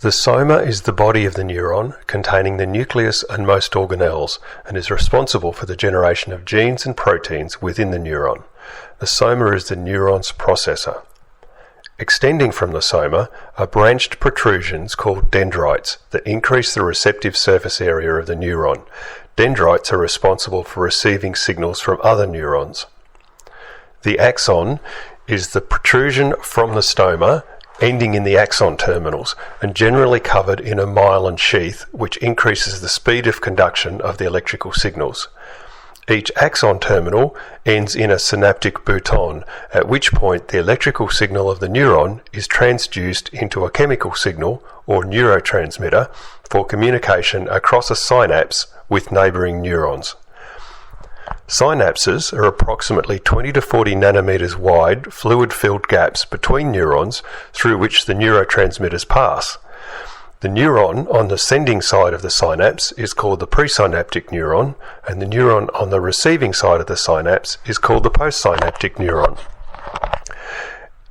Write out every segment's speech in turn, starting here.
The soma is the body of the neuron containing the nucleus and most organelles and is responsible for the generation of genes and proteins within the neuron. The soma is the neuron's processor. Extending from the soma are branched protrusions called dendrites that increase the receptive surface area of the neuron. Dendrites are responsible for receiving signals from other neurons. The axon is the protrusion from the stoma ending in the axon terminals and generally covered in a myelin sheath, which increases the speed of conduction of the electrical signals. Each axon terminal ends in a synaptic bouton, at which point the electrical signal of the neuron is transduced into a chemical signal or neurotransmitter for communication across a synapse with neighbouring neurons. Synapses are approximately 20 to 40 nanometers wide, fluid-filled gaps between neurons through which the neurotransmitters pass. The neuron on the sending side of the synapse is called the presynaptic neuron, and the neuron on the receiving side of the synapse is called the postsynaptic neuron.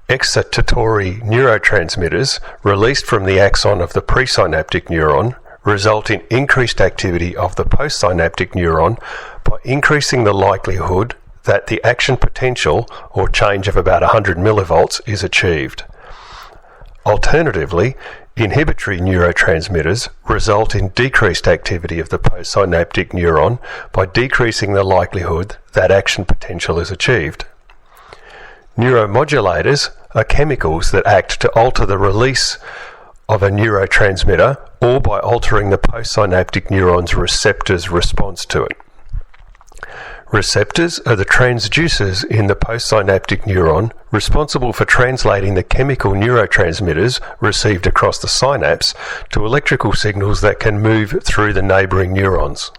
Excitatory neurotransmitters released from the axon of the presynaptic neuron result in increased activity of the postsynaptic neuron by increasing the likelihood that the action potential, or change of about 100 millivolts, is achieved. Alternatively, inhibitory neurotransmitters result in decreased activity of the postsynaptic neuron by decreasing the likelihood that action potential is achieved. Neuromodulators are chemicals that act to alter the release of a neurotransmitter or by altering the postsynaptic neuron's receptor's response to it. Receptors are the transducers in the postsynaptic neuron responsible for translating the chemical neurotransmitters received across the synapse to electrical signals that can move through the neighbouring neurons.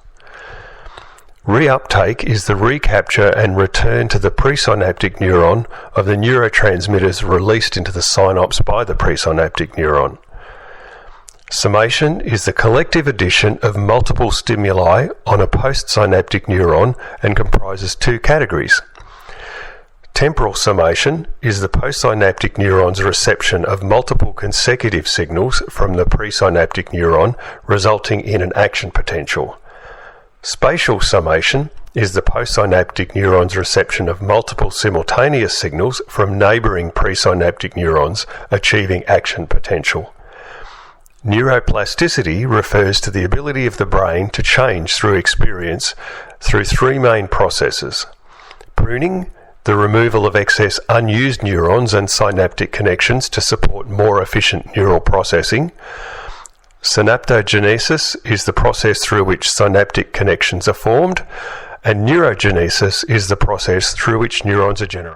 Reuptake is the recapture and return to the presynaptic neuron of the neurotransmitters released into the synapse by the presynaptic neuron. Summation is the collective addition of multiple stimuli on a postsynaptic neuron and comprises two categories. Temporal summation is the postsynaptic neuron's reception of multiple consecutive signals from the presynaptic neuron, resulting in an action potential. Spatial summation is the postsynaptic neuron's reception of multiple simultaneous signals from neighbouring presynaptic neurons, achieving action potential. Neuroplasticity refers to the ability of the brain to change through experience through three main processes: pruning, the removal of excess unused neurons and synaptic connections to support more efficient neural processing; synaptogenesis is the process through which synaptic connections are formed; and neurogenesis is the process through which neurons are generated.